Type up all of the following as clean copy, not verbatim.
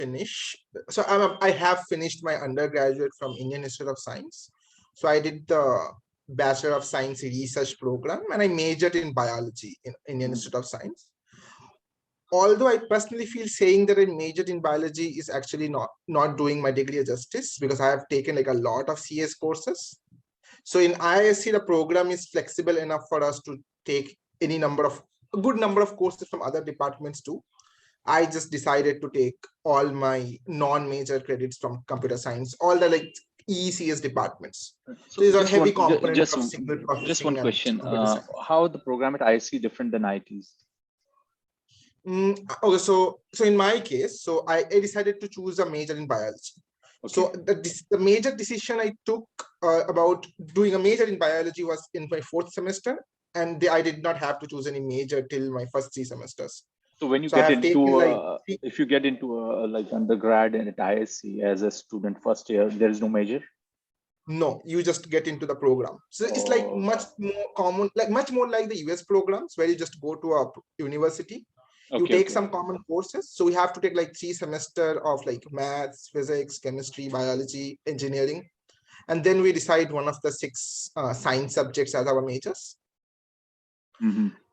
finish. So I have finished my undergraduate from Indian Institute of Science. So I did the Bachelor of Science Research program, and I majored in biology in Indian Institute of Science. Although I personally feel saying that I majored in biology is actually not doing my degree a justice, because I have taken like a lot of CS courses. So in IISc, the program is flexible enough for us to take a good number of courses from other departments too. I just decided to take all my non-major credits from computer science, all the like ECS departments. So these are heavy components of signal processing. Just one question: how the program at IISc different than IT's? Okay, so in my case, so I decided to choose a major in biology. Okay. So the major decision I took about doing a major in biology was in my 4th semester, and I did not have to choose any major till my first 3 semesters. So when you get into if you get into like undergrad and at IISc as a student first year, there is no major. No, you just get into the program. So it's like much more common, like much more like the US programs where you just go to a university. You take some common courses. So we have to take like 3 semesters of like maths, physics, chemistry, biology, engineering. And then we decide one of the 6 science subjects as our majors.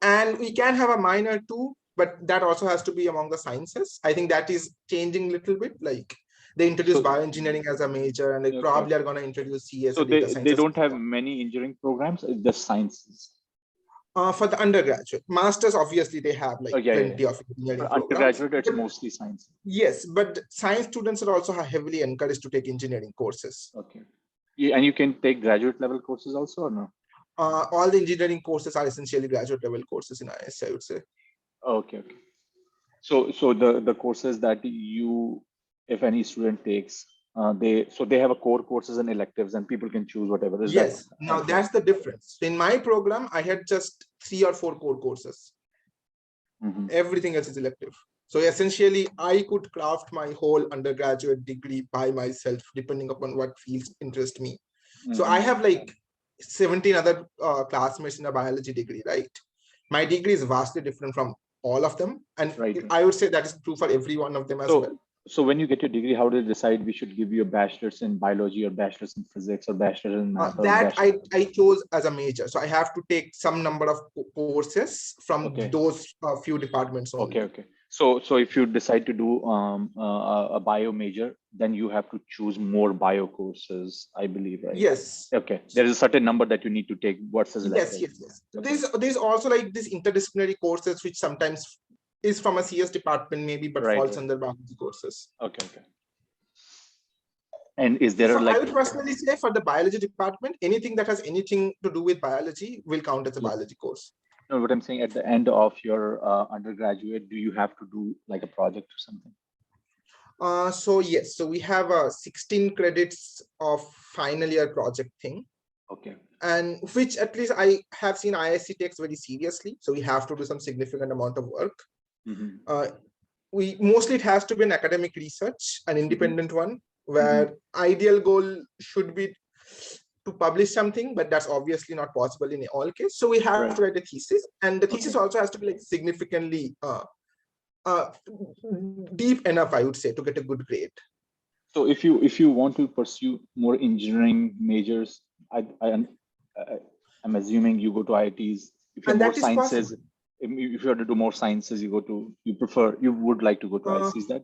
And we can have a minor too, but that also has to be among the sciences. I think that is changing a little bit. Like they introduce bioengineering as a major, and they probably are going to introduce CS. So they don't have many engineering programs, just sciences. For the undergraduate. Masters, obviously, they have like plenty of engineering programs. Undergraduate, it's mostly science. Yes, but science students are also heavily encouraged to take engineering courses. Okay. Yeah, and you can take graduate level courses also, or no? All the engineering courses are essentially graduate level courses in IISc, I would say. Okay. So the courses that you, if any student takes, they have a core courses and electives, and people can choose whatever. Yes. Now that's the difference. In my program, I had just 3 or 4 core courses. Everything else is elective. So essentially, I could craft my whole undergraduate degree by myself, depending upon what fields interest me. So I have like 17 other classmates in a biology degree, right? My degree is vastly different from all of them, and I would say that is true for every one of them as well. So when you get your degree, how do you decide we should give you a bachelor's in biology or bachelor's in physics or bachelor's in math? That I chose as a major. So I have to take some number of courses from those few departments only. Okay. So if you decide to do a bio major, then you have to choose more bio courses, I believe, right? Yes. Okay. There is a certain number that you need to take. What's the yes. There's also like these interdisciplinary courses, which sometimes is from a CS department maybe, but falls under biology courses. Okay. And is there I would personally say for the biology department, anything that has anything to do with biology will count as a biology course. No, what I'm saying, at the end of your undergraduate, do you have to do like a project or something? So yes, so we have 16 credits of final year project thing. Okay. And which at least I have seen IISc takes very seriously. So we have to do some significant amount of work. It has to be an academic research, an independent one, where ideal goal should be to publish something, but that's obviously not possible in all cases. So we have to write a thesis, and the thesis also has to be like significantly deep enough, I would say, to get a good grade. So if you want to pursue more engineering majors, I'm assuming you go to IITs. If you have more sciences, if you have to do more sciences, you would like to go to IITs. Is that?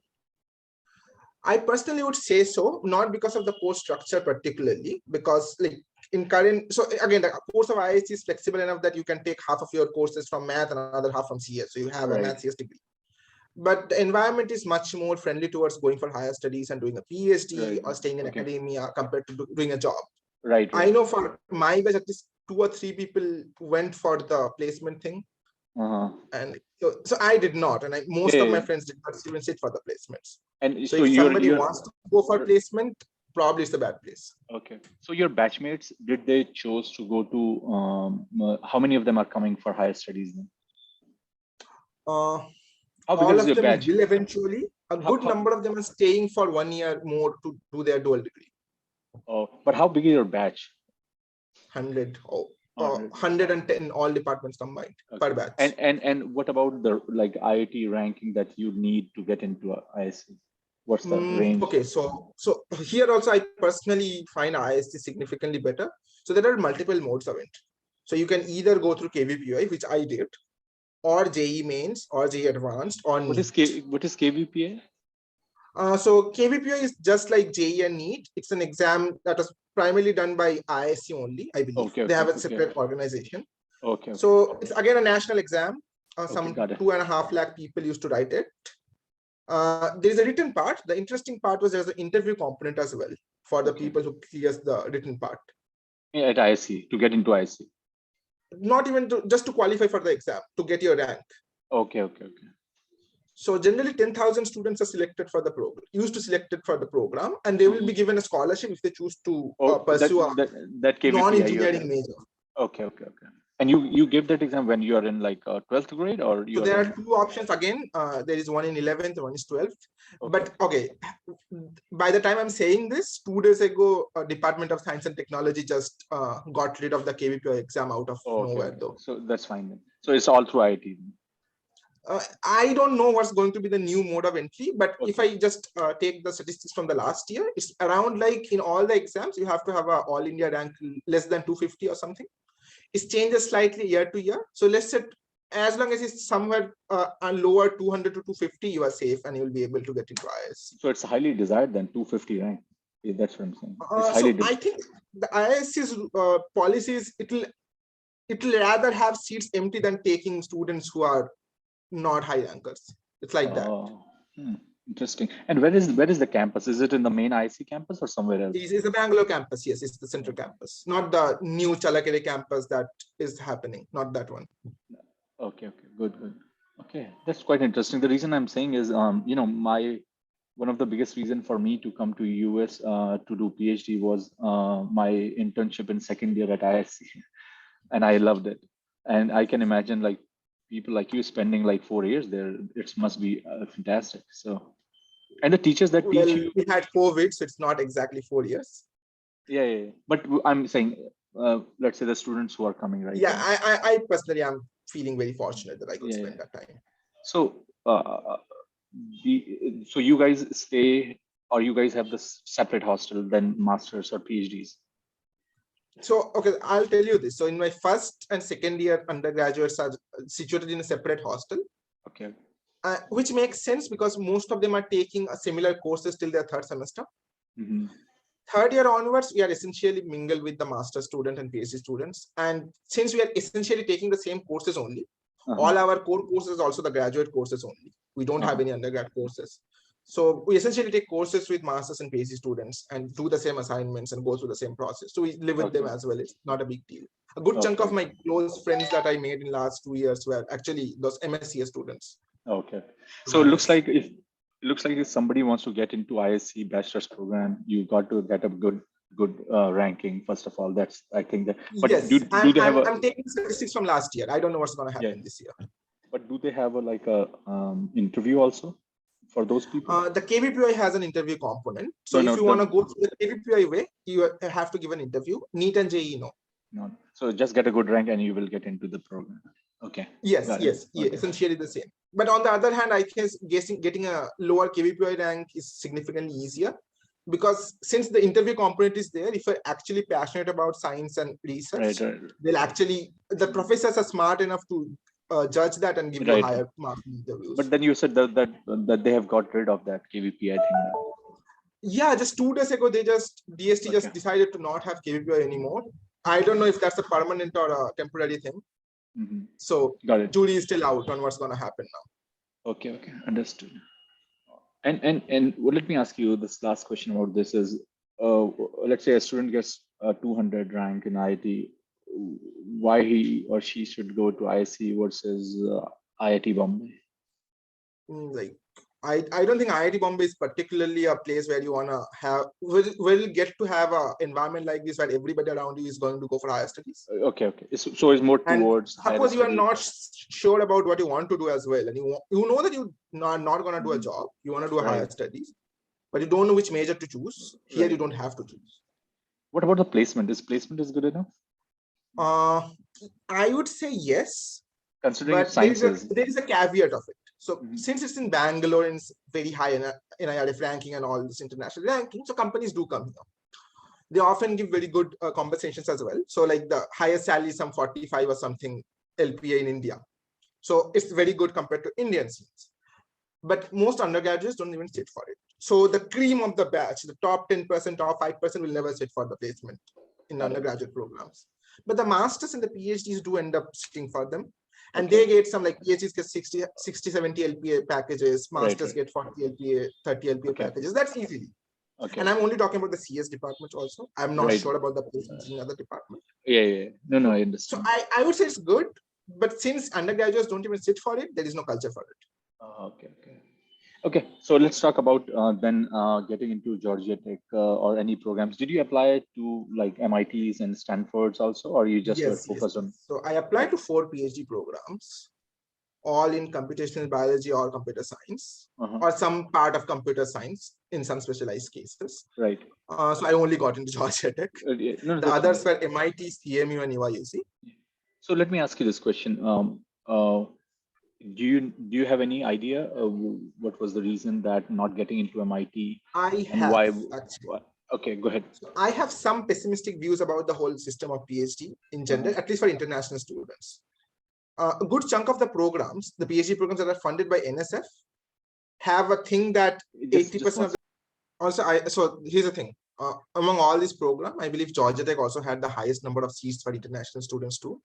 I personally would say so, not because of the course structure particularly, because like in current, so again, the course of IISc is flexible enough that you can take half of your courses from math and another half from CS. So you have a math CS degree. But the environment is much more friendly towards going for higher studies and doing a PhD or staying in academia compared to doing a job. Right. I know for my batch, at least 2 or 3 people went for the placement thing. And so I did not, and most of my friends did not even sit for the placements. And so if somebody wants to go for placement, probably it's the bad place. Okay. So your batchmates, did they choose to go to, how many of them are coming for higher studies then? All of them will eventually. A good number of them are staying for 1 year more to do their dual degree. Oh, but how big is your batch? 100. 110 all departments combined per batch. And what about the like IIT ranking that you need to get into IISc? What's the range? Okay, so here also I personally find ISC significantly better. So there are multiple modes of entry. So you can either go through KVPI, which I did, or JE mains, or JE advanced, or What is NEET. what is KVPA? So KVPI is just like JE and NEET. It's an exam that is primarily done by ISC only, I believe. Okay, They have a okay, separate organization. okay, okay. So it's again a national exam. Okay, Some got it. 2.5 lakh people used to write it. There is a written part. The interesting part was there's an interview component as well for the Okay. people who clears the written part. Yeah, at IC to get into IC. Not even just to qualify for the exam, to get your rank. Okay, okay, okay. So generally 10,000 students are selected for the program, used to selected for the program, and they will be given a scholarship if they choose to pursue a that KVPI. non-engineering major. Okay, okay, okay. And you give that exam when you are in like 12th grade, or you So are there are in? two options again. There is one in 11th, one is 12th. Okay. But okay, by the time I'm saying this, 2 days ago, Department of Science and Technology just got rid of the KVPI exam out of Okay, nowhere okay. though. So that's fine then. So it's all through IIT. I don't know what's going to be the new mode of entry, but if Okay. I just take the statistics from the last year, it's around like in all the exams, you have to have a all India rank less than 250 or something. It changes slightly year to year. So let's say as long as it's somewhere lower 200 to 250, you are safe and you'll be able to get into IISc. So it's highly desired than 250 rank. Yeah, that's what I'm saying. It's highly So I think the IISc's policies, it'll rather have seats empty than taking students who are not high rankers. It's like that. Interesting. And where is the campus? Is it in the main IC campus or somewhere else? It's the Bangalore campus. Yes, it's the central campus, not the new Chalakere campus that is happening. Not that one. Okay, okay, good, good. Okay, that's quite interesting. The reason I'm saying is, you know, one of the biggest reason for me to come to US to do PhD was my internship in second year at ISC, and I loved it. And I can imagine like people like you spending like 4 years there. It must be fantastic. So, and the teachers that teach Well, you. we had COVID, so it's not exactly 4 years. Yeah, yeah, yeah. But I'm saying, let's say the students who are coming, right? Yeah, I personally am feeling very fortunate that I could Yeah, spend yeah. that time. So, so you guys stay, or you guys have this separate hostel than masters or PhDs? So, okay, I'll tell you this. So in my first and second year undergraduates are situated in a separate hostel. Okay. Which makes sense because most of them are taking a similar courses till their third semester. Third year onwards, we are essentially mingled with the master student and PhD students. And since we are essentially taking the same courses only, all our core courses also the graduate courses only. We don't have any undergrad courses. So we essentially take courses with masters and PhD students and do the same assignments and go through the same process. So we live with them as well. It's not a big deal. A good chunk of my close friends that I made in last 2 years were actually those MSCS students. Okay. So it looks like if somebody wants to get into ISC bachelor's program, you got to get a good ranking first of all. That's I think that. But yes, do they have I'm taking statistics from last year. I don't know what's going to happen this year. But do they have a interview also for those people? The KVPI has an interview component. So No, if you want to go through the KVPI way, you have to give an interview. NEET and JE, no. No. So just get a good rank and you will get into the program. Okay. Yes, yes, yeah, essentially the same. But on the other hand, I guess getting a lower KVPI rank is significantly easier because since the interview component is there, if you're actually passionate about science and research, they'll actually, the professors are smart enough to judge that and give you a higher mark in interviews. But then you said that they have got rid of that KVPI thing now. Yeah, just 2 days ago, DST just decided to not have KVPI anymore. I don't know if that's a permanent or a temporary thing. So jury is still out on what's going to happen now. Okay, understood. And well, let me ask you this last question about this is, let's say a student gets a 200 rank in IIT, why he or she should go to ISC versus IIT Bombay? Like, I don't think IIT Bombay is particularly a place where you want to have, will get to have an environment like this where everybody around you is going to go for higher studies. Okay. So it's more towards. Suppose you are not sure about what you want to do as well, and you know that you are not going to do a job, you want to do a higher studies, but you don't know which major to choose. Here you don't have to choose. What about the placement? Is placement good enough? I would say yes. Considering but there is a caveat of it. So Mhm. since it's in Bangalore and it's very high in NIRF ranking and all this international ranking, so companies do come here. They often give very good compensations as well. So like the highest salary is some 45 or something LPA in India. So it's very good compared to Indian scenes. But most undergraduates don't even sit for it. So the cream of the batch, the top 10%, top 5% will never sit for the placement in undergraduate programs. But the masters and the PhDs do end up sitting for them. And they get some, like PhDs get 60, 70 LPA packages, masters get 40 LPA, 30 LPA packages. That's easily. And I'm only talking about the CS departments also. I'm not sure about the placements in other departments. Yeah. No, I understand. So I would say it's good, but since undergraduates don't even sit for it, there is no culture for it. Okay. So let's talk about then getting into Georgia Tech or any programs. Did you apply to like MITs and Stanfords also, or you just were focused on? So I applied to 4 PhD programs, all in computational biology or computer science, or some part of computer science in some specialized cases. Right. So I only got into Georgia Tech. The others were MIT, CMU, and UIUC. So let me ask you this question. Do you have any idea what was the reason that not getting into MIT? I and have, why? Actually. Okay, go ahead. So I have some pessimistic views about the whole system of PhD in general, at least for international students. A good chunk of the programs, the PhD programs that are funded by NSF, have a thing that 80% of the, also so here's the thing. Among all these programs, I believe Georgia Tech also had the highest number of seats for international students too.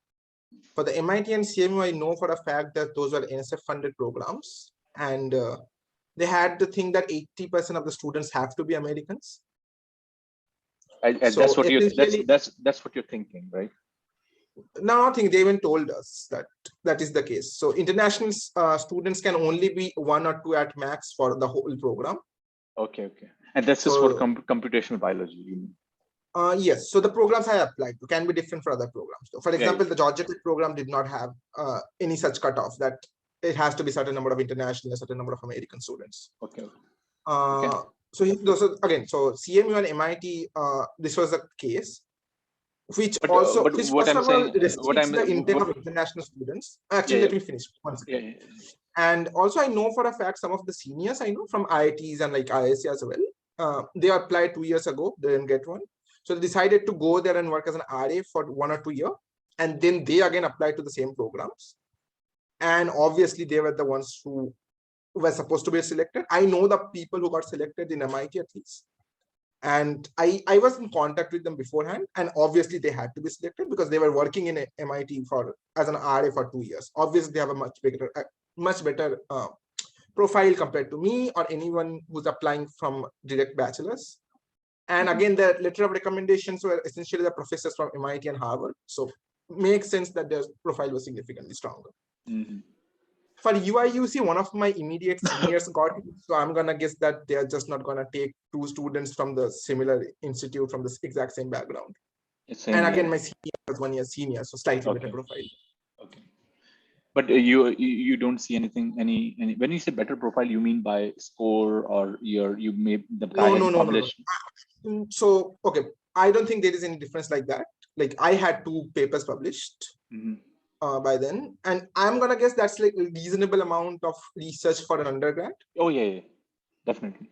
For the MIT and CMU, I know for a fact that those were NSF funded programs, and they had the thing that 80% of the students have to be Americans. So that's what that's what you're thinking, right? No, I think they even told us that that is the case. So international students can only be 1 or 2 at max for the whole program. Okay. And that's just for computational biology, you mean? Yes. So the programs I applied to can be different for other programs. So for example, the Georgia Tech program did not have any such cutoff that it has to be certain number of international, a certain number of American students. Okay. So again, so CMU and MIT, this was the case, which also this first of all restricts the intake of international students. Actually, let me finish one second. And also, I know for a fact some of the seniors I know from IITs and like IISc as well. They applied 2 years ago, they didn't get one. So they decided to go there and work as an RA for 1 or 2 years. And then they again applied to the same programs. And obviously, they were the ones who were supposed to be selected. I know the people who got selected in MIT at least. And I was in contact with them beforehand. And obviously, they had to be selected because they were working in MIT as an RA for 2 years. Obviously, they have a much better profile compared to me or anyone who's applying from direct bachelor's. And again, the letter of recommendations were essentially the professors from MIT and Harvard. So makes sense that their profile was significantly stronger. For UIUC, one of my immediate seniors got it. So I'm going to guess that they're just not going to take 2 students from the similar institute from the exact same background. And again, my senior was 1 year senior, so slightly better profile. Okay. But you don't see anything, any when you say better profile, you mean by score or you may the guy has published? No. So, okay, I don't think there is any difference like that. Like I had 2 papers published by then, and I'm gonna guess that's like a reasonable amount of research for an undergrad. Oh yeah, definitely.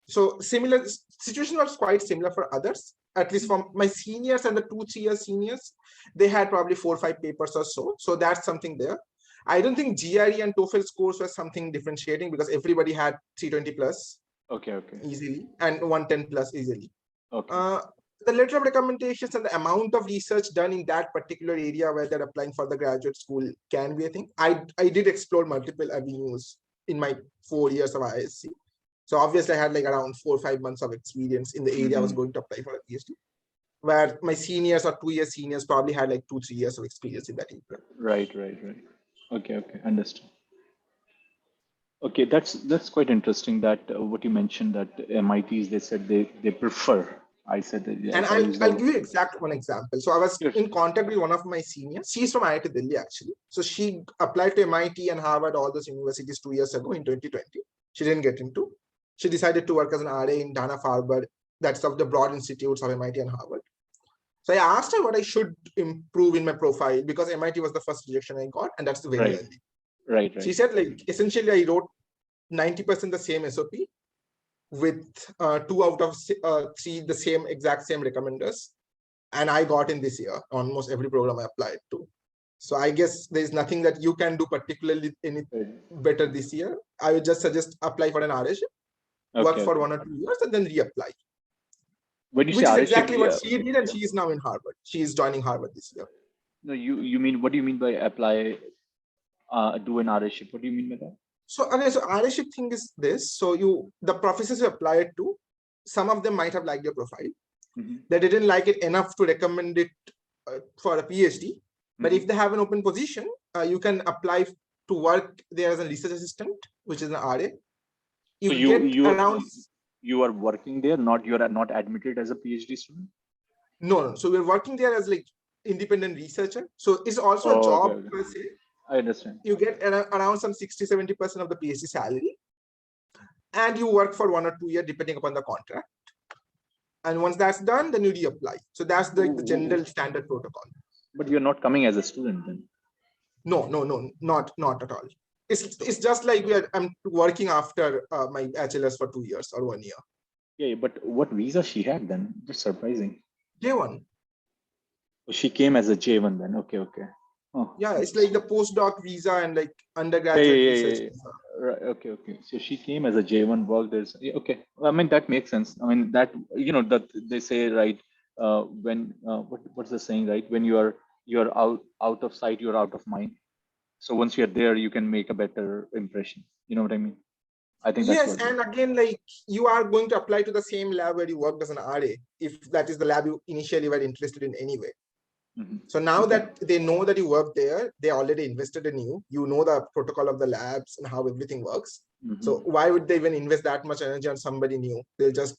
So similar situation was quite similar for others. At least for my seniors and the 2-3 year seniors, they had probably 4 or 5 papers or so. So that's something there. I don't think GRE and TOEFL scores were something differentiating because everybody had 320 plus. Okay. Easily, and 110 plus easily. Okay. The letter of recommendations and the amount of research done in that particular area where they're applying for the graduate school can be a thing. I did explore multiple avenues in my 4 years of ISC. So obviously I had like around 4 or 5 months of experience in the area I was going to apply for a PhD, where my seniors or 2 year seniors probably had like 2-3 years of experience in that area. Right. Okay, understood. Okay, that's quite interesting that what you mentioned that MITs, they said they prefer. I said that. And I'll give you exact one example. So I was in contact with one of my seniors. She's from IIT Delhi actually. So she applied to MIT and Harvard, all those universities 2 years ago in 2020. She didn't get into. She decided to work as an RA in Dana-Farber. That's of the broad institutes of MIT and Harvard. So I asked her what I should improve in my profile because MIT was the first rejection I got, and that's very early. Right, She right. said like essentially I wrote 90% the same SOP with 2 out of 3 the same exact same recommenders, and I got in this year almost every program I applied to. So I guess there's nothing that you can do particularly any Right. better this year. I would just suggest apply for an RH, work Okay, for okay. 1 or 2 years, and then reapply, When you say which is RShip, exactly what she did, and she is now in Harvard. She is joining Harvard this year. no, you mean, what do you mean by apply, do an RShip? What do you mean by that? So okay, so RShip thing is this. So the professors you applied to, some of them might have liked your profile. Mhm. They didn't like it enough to recommend it for a PhD. But Mhm. if they have an open position, you can apply to work there as a research assistant, which is an RA. So You get around you are working there, not, you are not admitted as a PhD student? no. So we're working there as like independent researcher. So it's also a Oh, okay, job okay. per se. I understand. You get around some 60-70% of the PhD salary, and you work for 1 or 2 years depending upon the contract. And once that's done, then you reapply. So that's the general standard protocol. But you're not coming as a student then? No, not at all. It's just like I'm working after my bachelor's for 2 years or 1 year. Yeah, but what visa she had then? Just surprising. J1. Oh, she came as a J1 then. Okay, okay. Oh, Yeah, it's like the interesting. postdoc visa and like Yeah, undergraduate yeah, yeah, research yeah. visa. Right, okay, okay. So she came as a J1, worked as, yeah, okay. I mean, that makes sense. I mean, that, that they say, right, when, what's the saying, right? When you're out of sight, you're out of mind. So once you're there, you can make a better impression. You know what I mean? I think that's Yes, what. and again, like you are going to apply to the same lab where you worked as an RA, if that is the lab you initially were interested in anyway. Mhm. So now Okay. that they know that you work there, they already invested in you. You know the protocol of the labs and how everything works. So Mhm. why would they even invest that much energy on somebody new? They'll just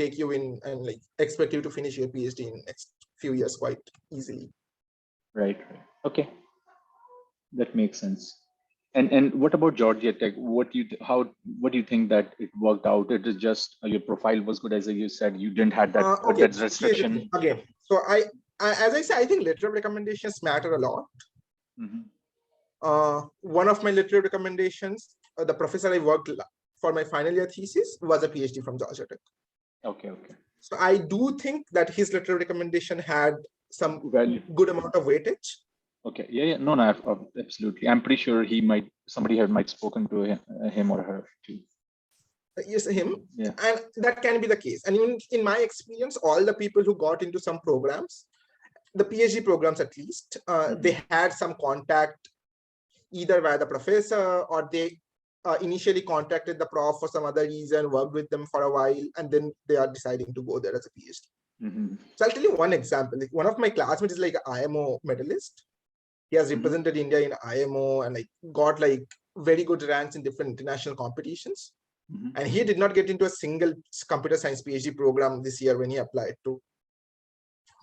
take you in and like expect you to finish your PhD in next few years quite easily. Right, right. Okay, that makes sense. And what about Georgia Tech? What do you think that it worked out? It is just, your profile was good, as you said. You didn't had Okay, that here's the thing restriction. again. So as I say, I think letter of recommendations matter a lot. Mhm. One of my literary recommendations, the professor I worked for my final year thesis was a PhD from Georgia Tech. Okay, okay. So I do think that his literary recommendation had some Value. good amount of weightage. Okay, yeah, yeah. No, no, absolutely. I'm pretty sure somebody had might spoken to him or her too. Yes, him, Yeah. and that can be the case. And even in my experience, all the people who got into some programs, the PhD programs at least, they had some contact either via the professor or they initially contacted the prof for some other reason, worked with them for a while, and then they are deciding to go there as a PhD. So I'll tell you one example. Like one of my classmates is like an IMO medalist. He has represented India in IMO and like got like very good ranks in different international competitions. And he did not get into a single computer science PhD program this year when he applied to.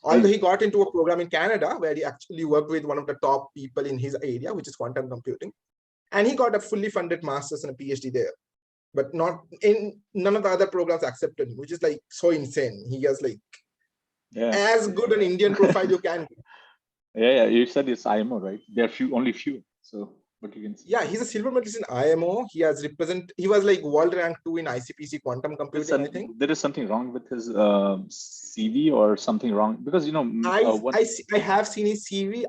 Although he got into a program in Canada where he actually worked with one of the top people in his area, which is quantum computing. And he got a fully funded master's and a PhD there. But not in none of the other programs accepted him, which is like so insane. He has like Yeah. as good an Indian profile you can. Yeah, yeah. You said it's IMO, right? There are only few. So, what you can see. Yeah, he's a silver medalist in IMO. He was like world rank 2 in ICPC quantum computing, I think. There is something wrong with his CV or something wrong, because I have seen his CV.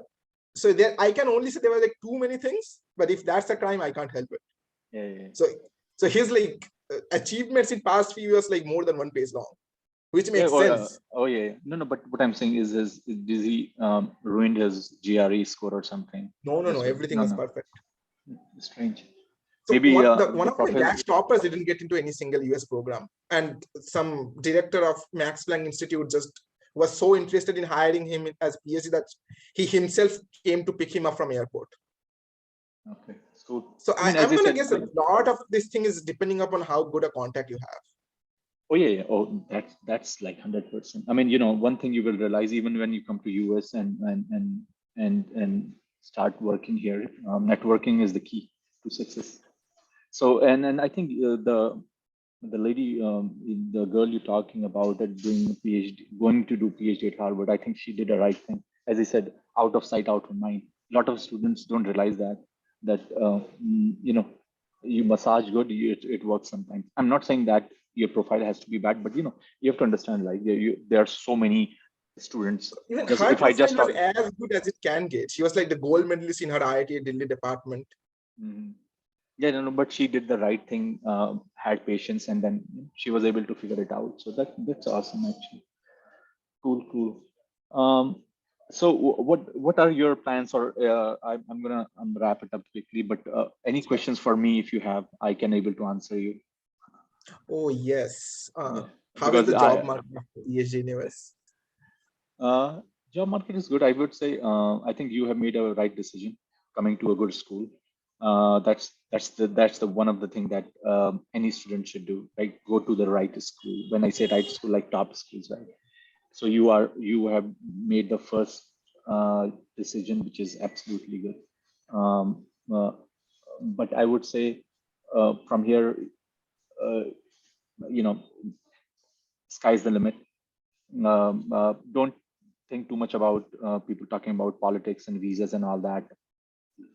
So there, I can only say there were like too many things, but if that's a crime, I can't help it. Yeah, yeah. So his like achievements in past few years like more than one page long, which Yeah, makes sense. oh yeah. No, no. But what I'm saying is, did he ruined his GRE score or something? No, That's what. everything No, was no. perfect. Strange. So Maybe one the of my professor. batch toppers didn't get into any single US program, and some director of Max Planck Institute just was so interested in hiring him as PhD that he himself came to pick him up from airport. Okay, so I mean, as I'm I gonna said, guess a lot of this thing is depending upon how good a contact you have. oh yeah, yeah. Oh, that's like 100%. I mean, one thing you will realize even when you come to US and start working here, networking is the key to success. So and I think the lady, the girl you're talking about that doing a PhD, going to do PhD at Harvard, I think she did the right thing. As I said, out of sight, out of mind. A lot of students don't realize that. that you massage good, it works sometimes. I'm not saying that your profile has to be bad, but you have to understand, like, there are so many students. Even Just her if I profile just was talk. as good as it can get. She was like the gold medalist in her IIT Delhi department. Mhm. Yeah, no, but she did the right thing, had patience, and then she was able to figure it out. So that's awesome, actually. Cool, cool. So what are your plans? Or I'm gonna wrap it up quickly. But any Sure. questions for me, if you have, I can able to answer you. Oh yes. Yeah, How is because the job market after PhD in US? uh, job market is good. I would say I think you have made a right decision coming to a good school. That's the one of the thing that any student should do. Right, go to the right school. When I say right school, like top schools, right? So you have made the first decision, which is absolutely good. Um, uh, but I would say from here, uh, you know, sky's the limit. Don't think too much about people talking about politics and visas and all that.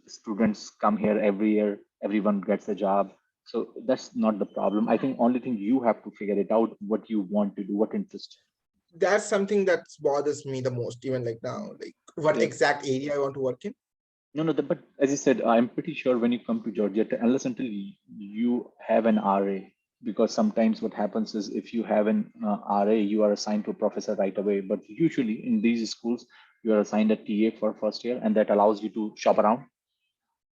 Students come here every year, everyone gets a job. So that's not the problem. I think only thing you have to figure it out what you want to do, what interest. That's something that bothers me the most, even like now, like what Yeah. exact area I want to work in. No, no, but as you said, I'm pretty sure when you come to Georgia, unless until you have an RA, because sometimes what happens is if you have an RA, you are assigned to a professor right away. But usually in these schools, you are assigned a TA for first year, and that allows you to shop around.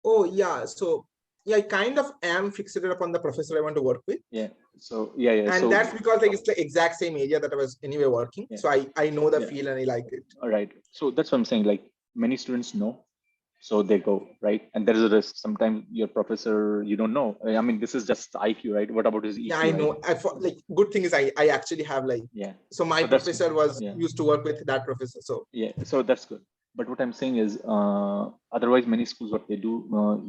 Oh yeah, so yeah, I kind of am fixated upon the professor I want to work with. Yeah. So yeah. And So that's because like it's the exact same area that I was anyway working. yeah, So I know the yeah. field and I like it. All right. So that's what I'm saying. Like many students know, so they go, right? And there is a risk. Sometimes your professor, you don't know. I mean, this is just IQ, right? What about his Yeah, EQ, I right? know. Like good thing is I actually have like, Yeah. so my So that's professor was yeah. used to work with that professor. So Yeah, so that's good. But what I'm saying is, otherwise, many schools, what they do,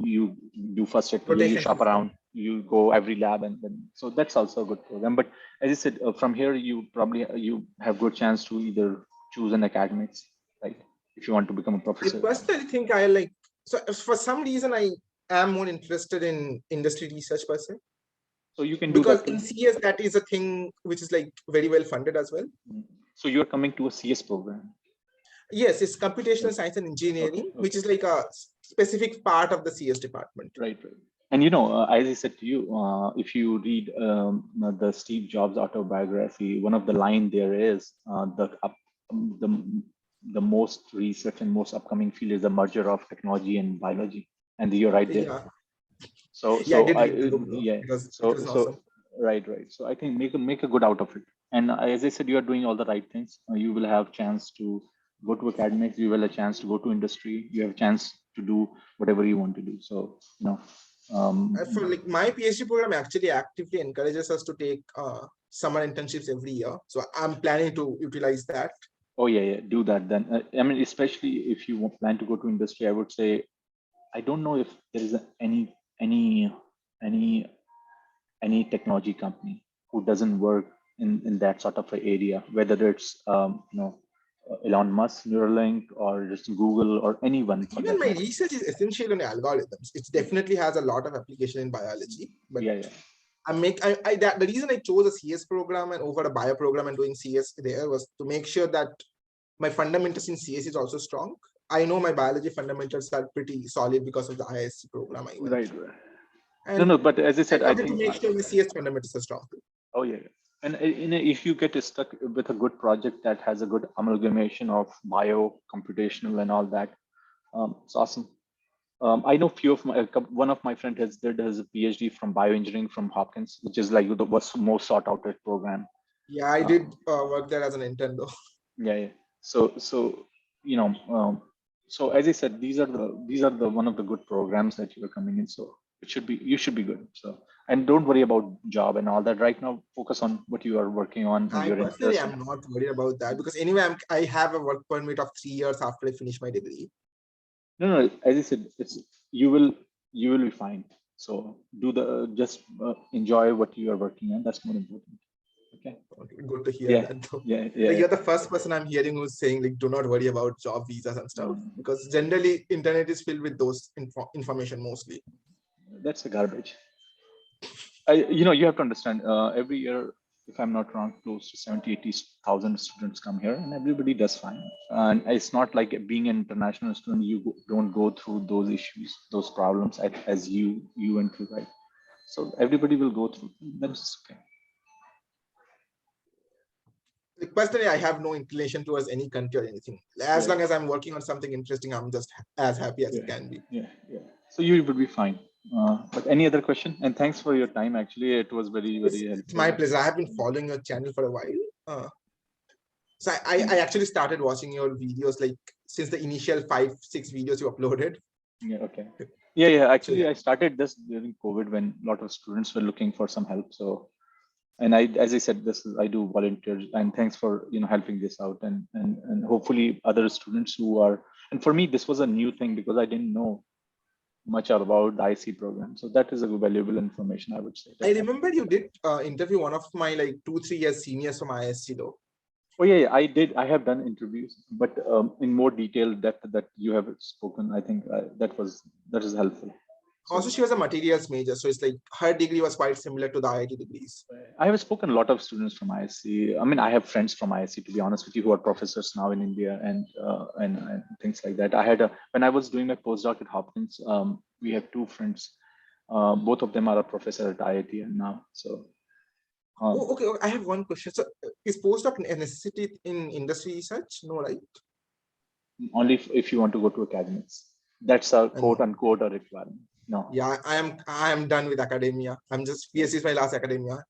you do first at PA, you rotation shop system. around, you go every lab, and then so that's also a good program. But as I said, from here, you probably you have good chance to either choose an academics, right? If you want to become a I professor, personally think I like, so for some reason I am more interested in industry research per se, so you can do because that in too. CS that is a thing which is like very well funded as well. Mm. So you're coming to a CS program. Yes, it's computational Okay, science and okay, engineering, which okay. is like a specific part of the CS department. Right, right. And as I said to you, if you read the Steve Jobs autobiography, one of the line there is the the most research and most upcoming field is the merger of technology and biology, and you're right there. Yeah, So yeah, I so did I read the book though. yeah. It So was so awesome. right, right. So I think make a good out of it. And as I said, you are doing all the right things. You will have chance to go to academics. You will have a chance to go to industry. You have a chance to do whatever you want to do. So For like my PhD program actually actively encourages us to take summer internships every year. So I'm planning to utilize that. oh yeah, do that then. I mean, especially if you plan to go to industry, I would say I don't know if there is any any any technology company who doesn't work in that sort of a area, whether it's Elon Musk, Neuralink, or just Google, or anyone for Even that my matter. research is essential on algorithms. It definitely has a lot of application in biology, but Yeah, yeah. the reason I chose a CS program and over a bio program and doing CS there was to make sure that my fundamentals in CS is also strong. I know my biology fundamentals are pretty solid because of the ISC program I went Right, through. right. No, And no, but as I I said, I wanted to think, make sure my CS fundamentals are strong too. oh yeah. And if you get stuck with a good project that has a good amalgamation of bio, computational, and all that, it's awesome. I know few of one of my friend has a PhD from bioengineering from Hopkins, which is like the most sought out program. Yeah, I Uh, did work there as an intern though. yeah, yeah. So you know, so as I said, these are the one of the good programs that you are coming in. So you should be good. So and don't worry about job and all that. Right now, focus on what you are working on and I your personally interest. am not worried about that because anyway, I have a work permit of 3 years after I finish my degree. No, no. As I said, it's you will be fine. So do the just enjoy what you are working on. That's more important. Okay. good to hear Yeah, that though. yeah, Like yeah. you're the first person I'm hearing who's saying like do not worry about job visas and stuff, because generally internet is filled with those information mostly. That's a garbage. You have to understand, every year, if I'm not wrong, close to 70, 80,000 students come here and everybody does fine. And it's not like being an international student, don't go through those issues, those problems as you went through, right? So everybody will go through. That's okay. Like personally, I have no inclination towards any country or anything. As Yeah, long as I'm working on something interesting, I'm just as happy as it yeah, can be. yeah. So you will be fine. But any other question? And thanks for your time. Actually, it was very, It's, very it's my helpful. pleasure. I have been following your channel for a while. So Thank I you. actually started watching your videos like since the initial 5, 6 videos you uploaded. Yeah, okay. Yeah. So Actually, yeah, I started this during COVID when a lot of students were looking for some help. So, and as I said, I do volunteer, and thanks for helping this out, and hopefully other students who are. And for me, this was a new thing because I didn't know much about the IC program. So that is a valuable information, I would say, I definitely. remember you did interview one of my like 2, 3 years seniors from ISC though. Oh yeah, I did. I have done interviews, but in more detail depth that you have spoken, I think that is helpful. Also, So she was a materials major, so it's like her degree was quite similar to the IIT degrees. I have spoken a lot of students from ISC. I mean, I have friends from ISC, to be honest with you, who are professors now in India and things like that. I had when I was doing my postdoc at Hopkins, we have two friends. Both of them are a professor at IIT and now. So Oh, okay. I have one question. So, is postdoc a necessity in industry research? No, right? only if you want to go to academics, that's a quote No. unquote a requirement. No. Yeah, I am done with academia. I'm just PhD is my last academia.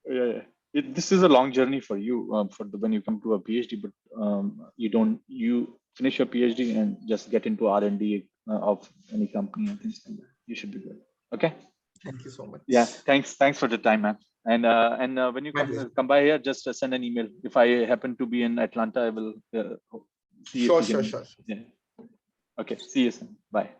Yeah. This is a long journey for you when you come to a PhD, but you finish your PhD and just get into R&D of any company and things like that. You should be good. Okay. Thank you so Yeah. much. Thanks for the time, man. And when you My pleasure. come by here, just send an email. If I happen to be in Atlanta, I will see if Sure, we sure, can. sure. Yeah. Okay. See you soon. Bye.